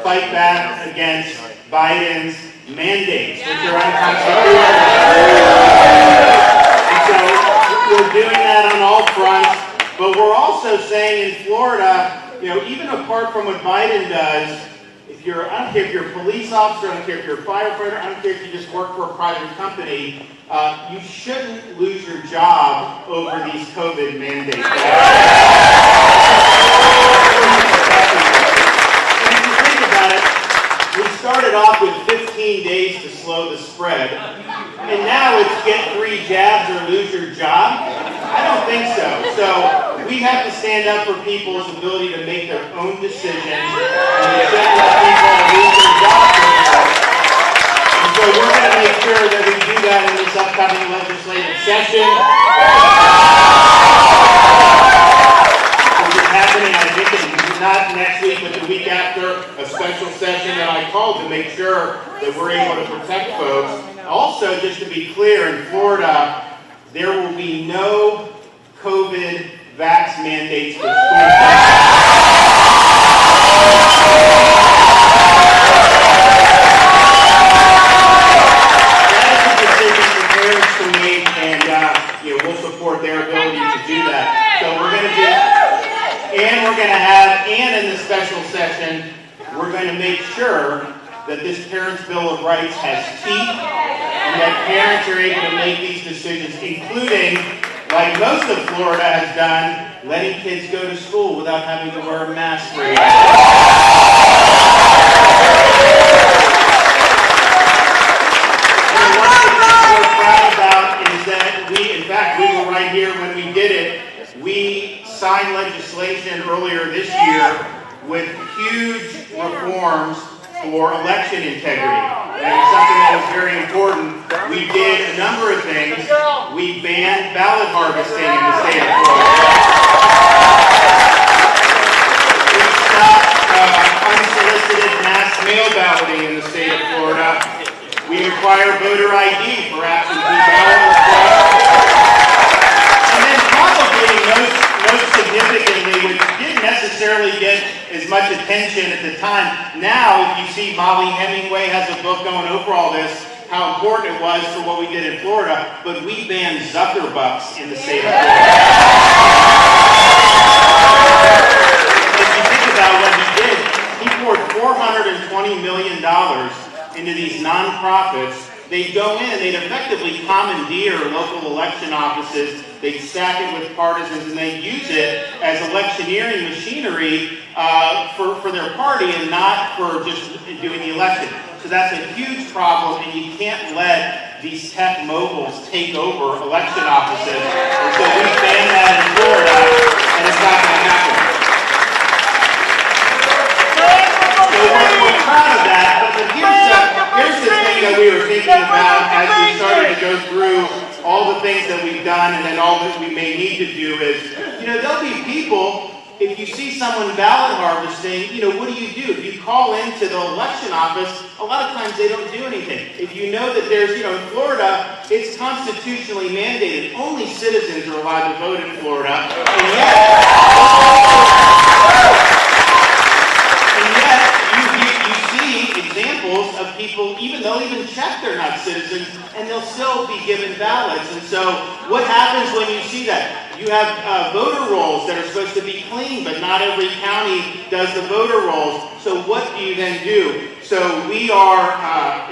fight back against Biden's mandates, which are unconstitutional. And so we're doing that on all fronts, but we're also saying in Florida, even apart from what Biden does, I don't care if you're a police officer, I don't care if you're a firefighter, I don't care if you just work for a private company, you shouldn't lose your job over these COVID mandates. And if you think about it, we started off with 15 days to slow the spread, and now it's get 3 jabs or lose your job? I don't think so. So we have to stand up for people's ability to make their own decisions, and we shouldn't let people lose their jobs. And so we're going to make sure that we do that in this upcoming legislative session. Which is happening, I think, not next week, but the week after, a special session that I called to make sure that we're able to protect folks. Also, just to be clear, in Florida, there will be no COVID vax mandates for school. That is a decision for parents to make, and we'll support their ability to do that. So we're going to do, and we're going to have, and in the special session, we're going to make sure that this Parents' Bill of Rights has teeth, and that parents are able to make these decisions, including, like most of Florida has done, letting kids go to school without having to wear a mask for 8 hours. And one of the things we're proud about is that we were right here when we did it. We signed legislation earlier this year with huge reforms for election integrity. And it's something that was very important. We did a number of things. We banned ballot harvesting in the state of Florida. We stopped unsolicited mass mail balloting in the state of Florida. We require voter ID for absentee ballot requests. And then probably most significantly, which didn't necessarily get as much attention at the time. Now, if you see Molly Hemingway has a book going over all this, how important it was for what we did in Florida, but we banned Zuckerbucks in the state of Florida. If you think about what he did, he poured $420 million into these nonprofits. They'd go in and they'd effectively commandeer local election offices. They'd stack it with partisans, and they'd use it as electioneering machinery for their party and not for just doing the election. So that's a huge problem, and you can't let these tech moguls take over election offices. And so we banned that in Florida, and it's not going to happen. So we're proud of that, but here's the thing that we were thinking about as we started to go through all the things that we've done and then all that we may need to do is, there'll be people, if you see someone ballot harvesting, what do? If you call into the election office, a lot of times they don't do anything. If you know that there's, in Florida, it's constitutionally mandated. Only citizens are allowed to vote in Florida, and yet you see examples of people, they'll even check they're not citizens, and they'll still be given ballots. And so what happens when you see that? You have voter rolls that are supposed to be clean, but not every county does the voter rolls. So what do you then do? So we are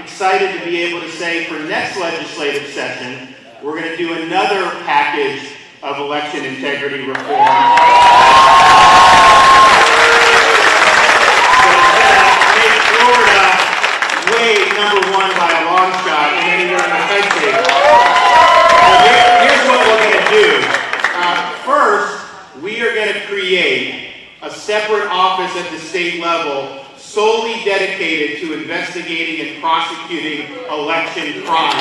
excited to be able to say for next legislative session, we're going to do another package of election integrity reform. Florida way number one by a long shot in anywhere in the country. Here's what we're going to do. First, we are going to create a separate office at the state level solely dedicated to investigating and prosecuting election crimes.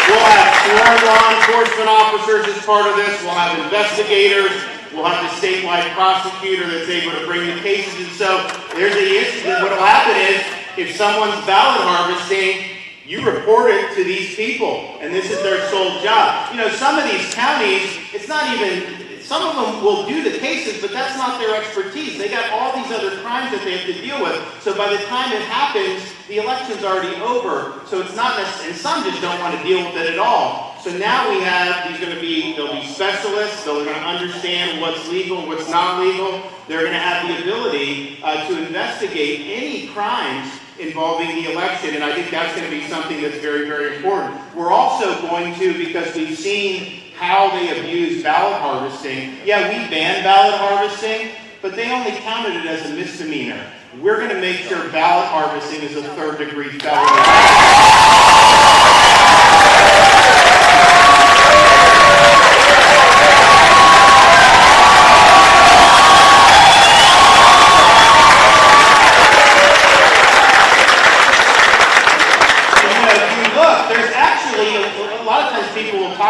We'll have sworn law enforcement officers as part of this. We'll have investigators. We'll have the statewide prosecutor that's able to bring the cases. And so there's the issue that what will happen is if someone's ballot harvesting, you report it to these people, and this is their sole job. You know, some of these counties, it's not even, some of them will do the cases, but that's not their expertise. They got all these other crimes that they have to deal with. So by the time it happens, the election's already over. So it's not necessary, and some just don't want to deal with it at all. So now we have, there'll be specialists, they're going to understand what's legal, what's not legal. They're going to have the ability to investigate any crimes involving the election, and I think that's going to be something that's very, very important. We're also going to, because we've seen how they abuse ballot harvesting. Yeah, we banned ballot harvesting, but they only counted it as a misdemeanor. We're going to make sure ballot harvesting is a third-degree felony.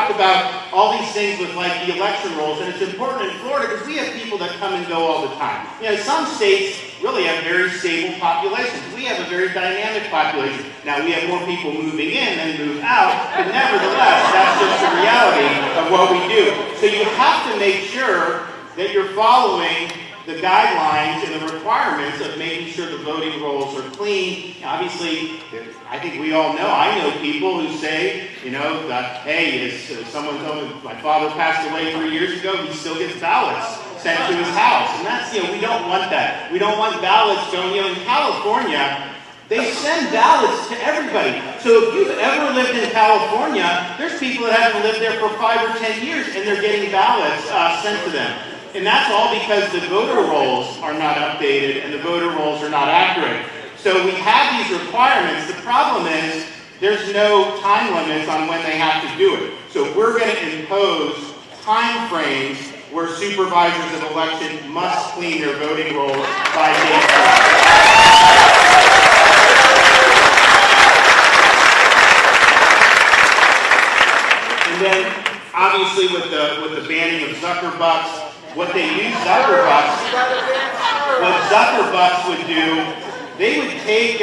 About all these things with like the election rolls, and it's important in Florida because we have people that come and go all the time. You know, some states really have very stable populations. We have a very dynamic population. Now, we have more people moving in than move out, but nevertheless, that's just the reality of what we do. So you have to make sure that you're following the guidelines and the requirements of making sure the voting rolls are clean. Obviously, I think we all know, I know people who say, you know, that, hey, someone told me my father passed away 3 years ago, he still gets ballots sent to his house. And that's, you know, we don't want that. We don't want ballots going, you know, in California, they send ballots to everybody. So if you've ever lived in California, there's people that haven't lived there for 5 or 10 years and they're getting ballots sent to them. And that's all because the voter rolls are not updated and the voter rolls are not accurate. So we have these requirements. The problem is there's no time limits on when they have to do it. So we're going to impose time frames where supervisors of election must clean their voting rolls by date. And then obviously with the banning of Zuckerbucks, what Zuckerbucks would do, they would take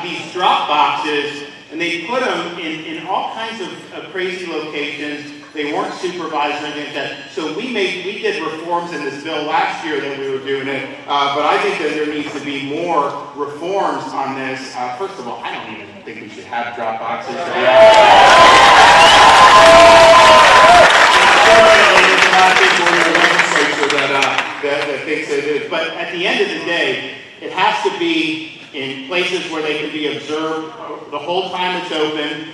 these drop boxes and they put them in all kinds of crazy locations. They weren't supervised or anything like that. So we did reforms in this bill last year that we were doing it, but I think that there needs to be more reforms on this. First of all, I don't even think we should have drop boxes. That thinks it is. But at the end of the day, it has to be in places where they can be observed the whole time it's open.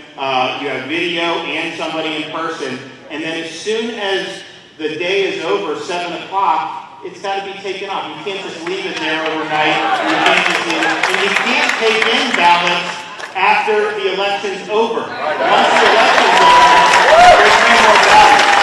You have video and somebody in person. And then as soon as the day is over, 7 o'clock, it's got to be taken off. You can't just leave it there overnight. And you can't take in ballots after the election's over. Once the election's over, there's no more ballots.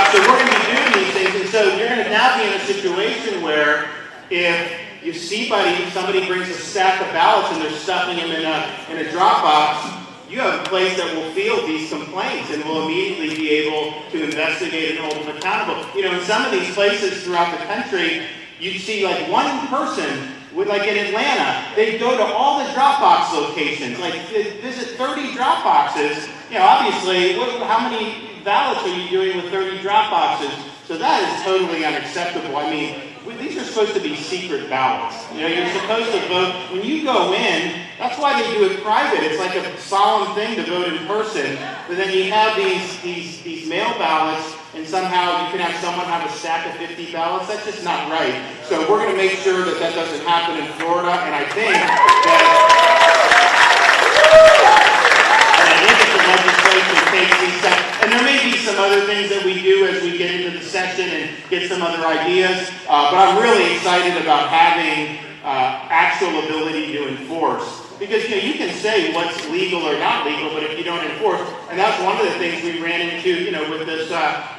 So we're going to be doing these things, and so you're going to now be in a situation where if you see somebody brings a stack of ballots and they're stuffing them in a drop box, you have a place that will field these complaints and will immediately be able to investigate and hold them accountable. You know, in some of these places throughout the country, you'd see like one person, like in Atlanta, they'd go to all the Dropbox locations, like visit 30 drop boxes. You know, obviously, how many ballots are you doing with 30 drop boxes? So that is totally unacceptable. I mean, these are supposed to be secret ballots. You know, you're supposed to vote. When you go in, that's why they do it private. It's like a solemn thing to vote in person. But then you have these mail ballots, and somehow you can have someone have a stack of 50 ballots. That's just not right. So we're going to make sure that that doesn't happen in Florida, and I think that the legislation takes these steps. And there may be some other things that we do as we get into the session and get some other ideas, but I'm really excited about having actual ability to enforce. Because, you know, you can say what's legal or not legal, but if you don't enforce, and that's one of the things we ran into, you know, with this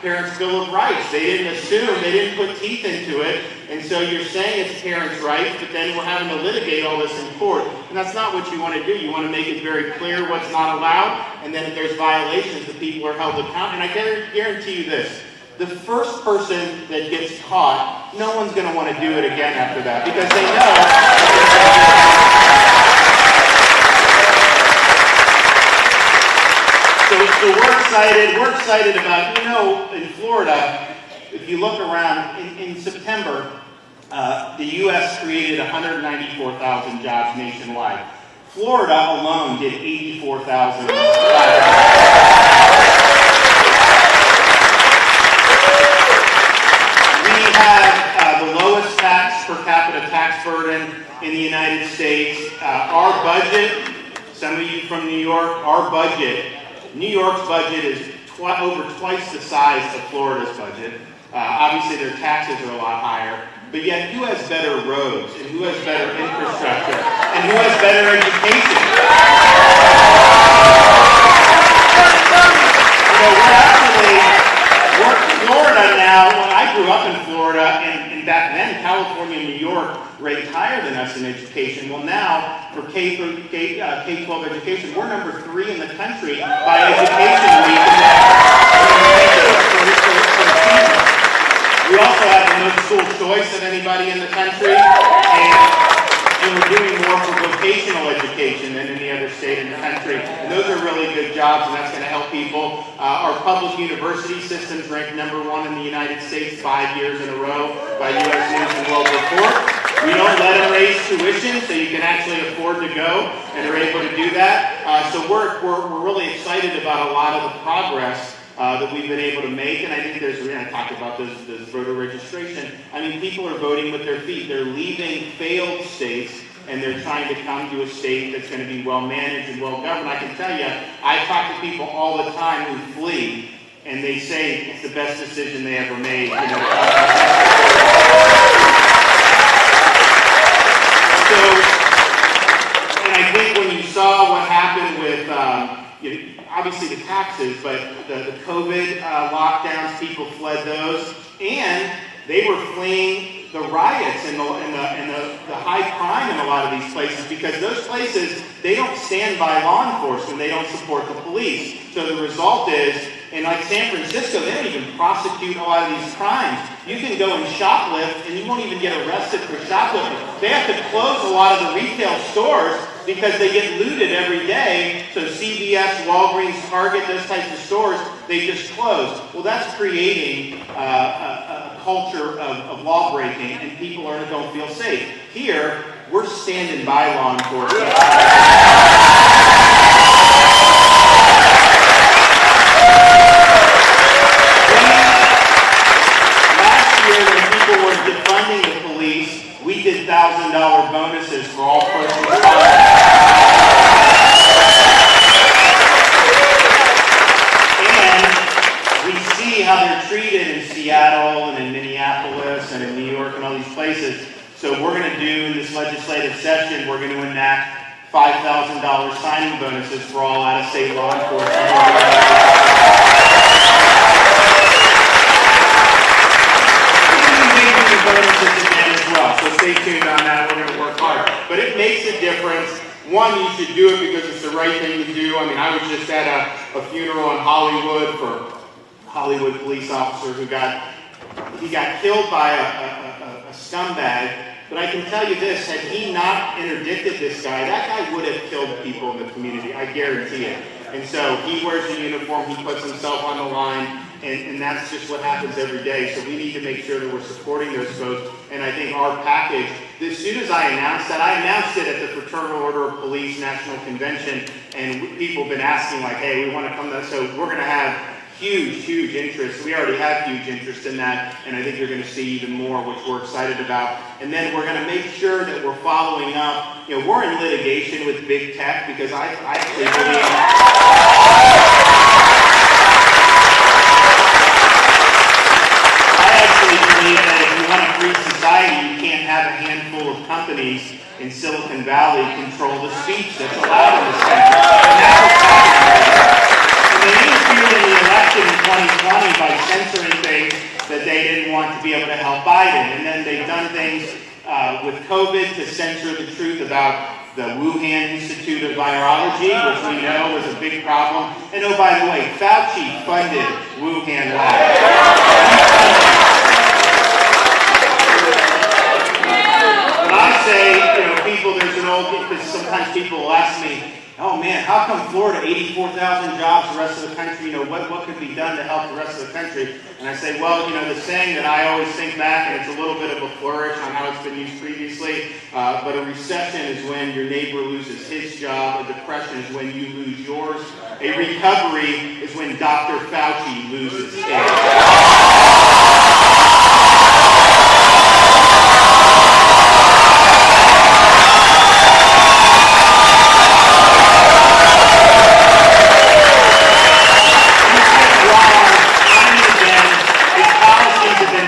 Parents' Bill of Rights. They didn't assume, they didn't put teeth into it, and so you're saying it's parents' rights, but then we're having to litigate all this in court. And that's not what you want to do. You want to make it very clear what's not allowed, and then if there's violations, the people are held accountable. And I guarantee you this. The first person that gets caught, no one's going to want to do it again after that, because they know So we're excited. We're excited about, in Florida, if you look around, in September, the U.S. created 194,000 jobs nationwide. Florida alone did 84,000. We have the lowest per capita tax burden in the United States. Our budget, some of you from New York, New York's budget is over twice the size of Florida's budget. Obviously, their taxes are a lot higher. But yet, who has better roads, and who has better infrastructure, and who has better education? We're Florida now. When I grew up in Florida, and back then, California and New York ranked higher than us in education. Well, now, for K-12 education, we're number 3 in the country by Education Week. We also have the most school choice of anybody in the country, and we're doing more for vocational education than any other state in the country. And those are really good jobs, and that's going to help people. Our public university system's ranked number 1 in the United States 5 years in a row by U.S. News and World Report. We don't let them raise tuition, so you can actually afford to go, and they're able to do that. So we're really excited about a lot of the progress that we've been able to make, and I think I talked about this voter registration. I mean, people are voting with their feet. They're leaving failed states, and they're trying to come to a state that's going to be well managed and well governed. I can tell you, I talk to people all the time who flee, and they say it's the best decision they ever made. So, and I think when you saw what happened with obviously the taxes, but the COVID lockdowns, people fled those, and they were fleeing the riots and the high crime in a lot of these places, because those places, they don't stand by law enforcement, they don't support the police. So the result is, in like San Francisco, they don't even prosecute a lot of these crimes. You can go and shoplift, and you won't even get arrested for shoplifting. They have to close a lot of the retail stores because they get looted every day. So CVS, Walgreens, Target, those types of stores, they just close. Well, that's creating a culture of law breaking, and people don't feel safe. Here, we're standing by law enforcement. Last year, when people were defunding the police, we did $1,000 bonuses for all first responders. How they're treated in Seattle and in Minneapolis and in New York and all these places. So we're going to do in this legislative session, we're going to enact $5,000 signing bonuses for all out-of-state law enforcement. We're going to be bonuses again as well. So stay tuned on that. We're going to work hard. But it makes a difference. One, you should do it because it's the right thing to do. I mean, I was just at a funeral in Hollywood for Hollywood police officer who got killed by a scumbag. But I can tell you this, had he not interdicted this guy, that guy would have killed people in the community, I guarantee it. And so he wears a uniform, he puts himself on the line, and that's just what happens every day. So we need to make sure that we're supporting those folks. And I think our package, as soon as I announced it at the Fraternal Order of Police National Convention, and people have been asking like, hey, we want to come to, so we're going to have huge interest. We already have huge interest in that, and I think you're going to see even more, which we're excited about. And then we're going to make sure that we're following up. We're in litigation with big tech because I actually believe that if you want a free society, you can't have a handful of companies in Silicon Valley control the speech that's allowed in this country. And that's what's happening. They interfered in the election in 2020 by censoring things that they didn't want to be able to help Biden. And then they've done things with COVID to censor the truth about the Wuhan Institute of Virology, which we know was a big problem. And oh, by the way, Fauci funded Wuhan Lab. When I say, people, there's an old, because sometimes people will ask me, oh man, how come Florida, 84,000 jobs, the rest of the country, what could be done to help the rest of the country? And I say, well, the saying that I always think back, and it's a little bit of a flourish on how it's been used previously, but a recession is when your neighbor loses his job, a depression is when you lose yours, a recovery is when Dr. Fauci loses his.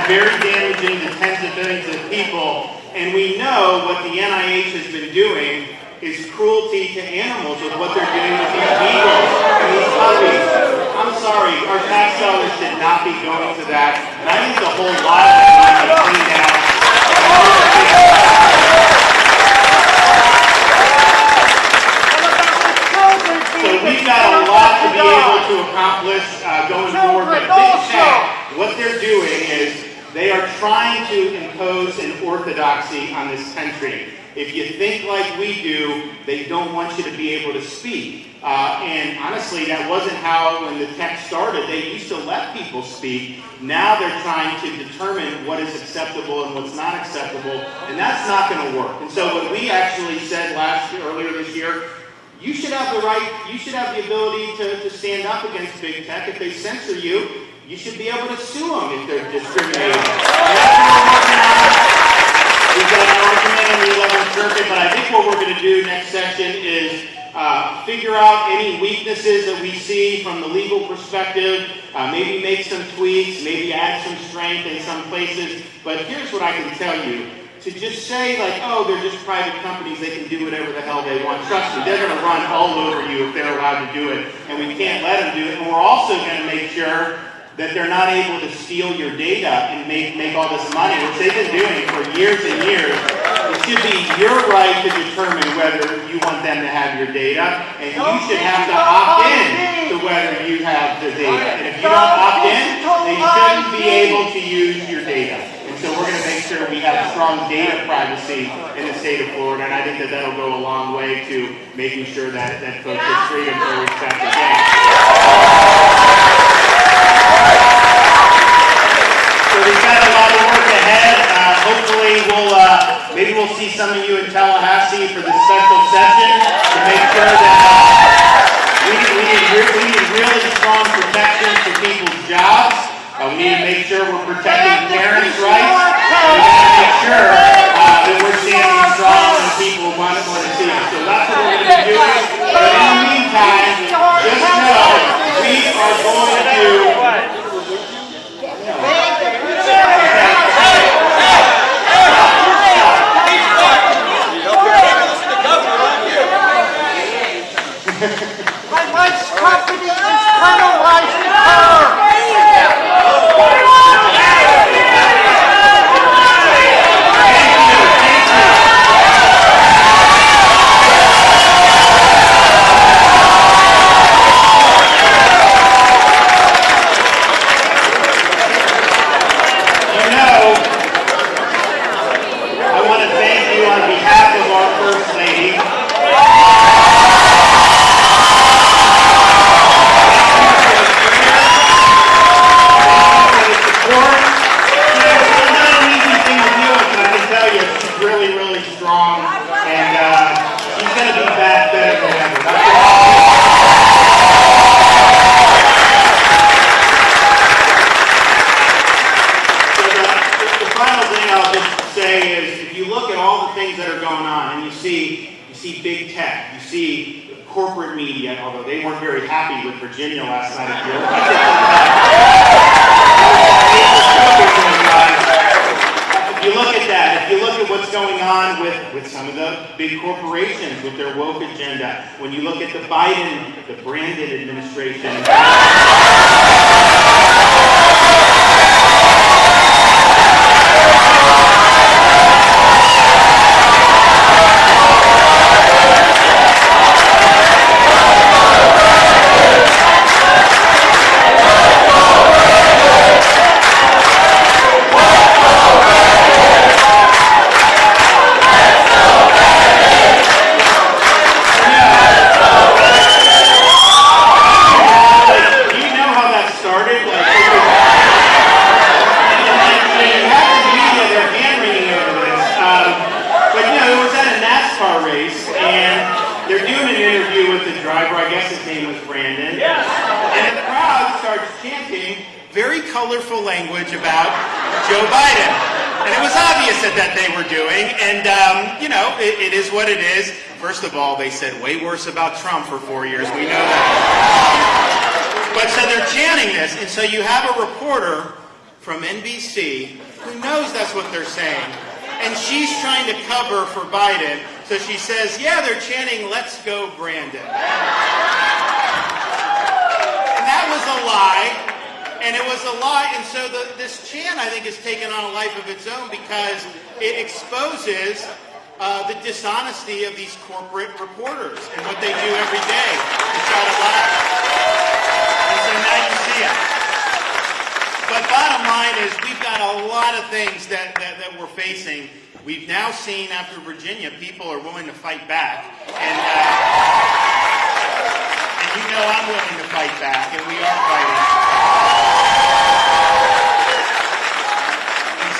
Very damaging to tens of millions of people, and we know what the NIH has been doing is cruelty to animals with what they're doing with these beagles and these puppies. I'm sorry, our tax dollars should not be going to that, and I think the whole lot of it needs to be cleaned out. So we've got a lot to be able to accomplish going forward, but Big Tech, what they're doing is they are trying to impose an orthodoxy on this country. If you think like we do, they don't want you to be able to speak. And honestly, that wasn't how, when the tech started, they used to let people speak. Now they're trying to determine what is acceptable and what's not acceptable, and that's not going to work. And so what we actually said earlier this year, you should have the right, you should have the ability to stand up against big tech. If they censor you, you should be able to sue them if they're discriminating. And that's what we're working on. We've got an argument in the 11th Circuit, but I think what we're going to do next session is figure out any weaknesses that we see from the legal perspective, maybe make some tweaks, maybe add some strength in some places. But here's what I can tell you. To just say like, oh, they're just private companies, they can do whatever the hell they want. Trust me, they're going to run all over you if they're allowed to do it. And we can't let them do it. And we're also going to make sure that they're not able to steal your data and make all this money, which they've been doing for years and years. It should be your right to determine whether you want them to have your data, and you should have to opt in to whether you have the data. And if you don't opt in, they shouldn't be able to use your data. And so we're going to make sure we have strong data privacy in the state of Florida, and I think that that'll go a long way to making sure that folks are free and respect the game. So we've got a lot of work ahead. Hopefully maybe we'll see some of you in Tallahassee for this special session to make sure that we need really strong protections for people's jobs. We need to make sure we're protecting parents' rights. We need to make sure that we're standing strong when people want to see us. So that's what we're going to be doing. But in the meantime, just know we are going to My wife's company is penalizing her. I want to thank you on behalf of our First Lady. Really strong, and she's going to be back better than ever. So the final thing I'll just say is, if you look at all the things that are going on, and you see big tech, you see corporate media, although they weren't very happy with Virginia last night. If you look at that, if you look at what's going on with some of the big corporations with their woke agenda, when you look at the Brandon administration, driver, I guess his name was Brandon. Yes. And the crowd starts chanting very colorful language about Joe Biden. And it was obvious that they were doing, and it is what it is. First of all, they said way worse about Trump for 4 years, we know that. But so they're chanting this, and so you have a reporter from NBC who knows that's what they're saying, and she's trying to cover for Biden, so she says, yeah, they're chanting, let's go Brandon. And that was a lie. And it was a lie, and so this chant, I think, has taken on a life of its own because it exposes the dishonesty of these corporate reporters and what they do every day to try to lie. And so now you see it. But bottom line is we've got a lot of things that we're facing. We've now seen after Virginia, people are willing to fight back. And you know I'm willing to fight back, and we are fighting.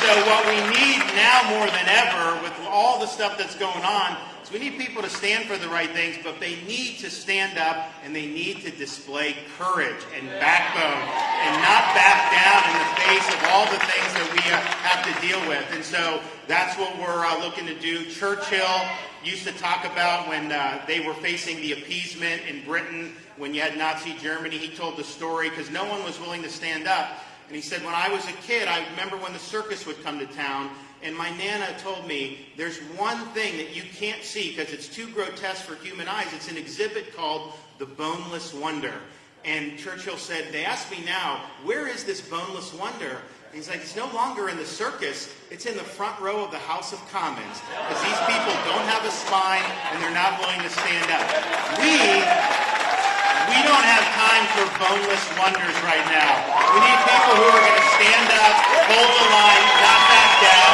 So what we need now more than ever with all the stuff that's going on is we need people to stand for the right things, but they need to stand up and they need to display courage and backbone and not back down in the face of all the things that we have to deal with. And so that's what we're looking to do. Churchill used to talk about when they were facing the appeasement in Britain, when you had Nazi Germany. He told the story because no one was willing to stand up. And he said, when I was a kid, I remember when the circus would come to town, and my Nana told me, there's one thing that you can't see because it's too grotesque for human eyes. It's an exhibit called The Boneless Wonder. And Churchill said, they ask me now, where is this boneless wonder? And he's like, it's no longer in the circus, it's in the front row of the House of Commons. Because these people don't have a spine, and they're not willing to stand up. We don't have time for boneless wonders right now. We need people who are going to stand up, hold the line, not back down,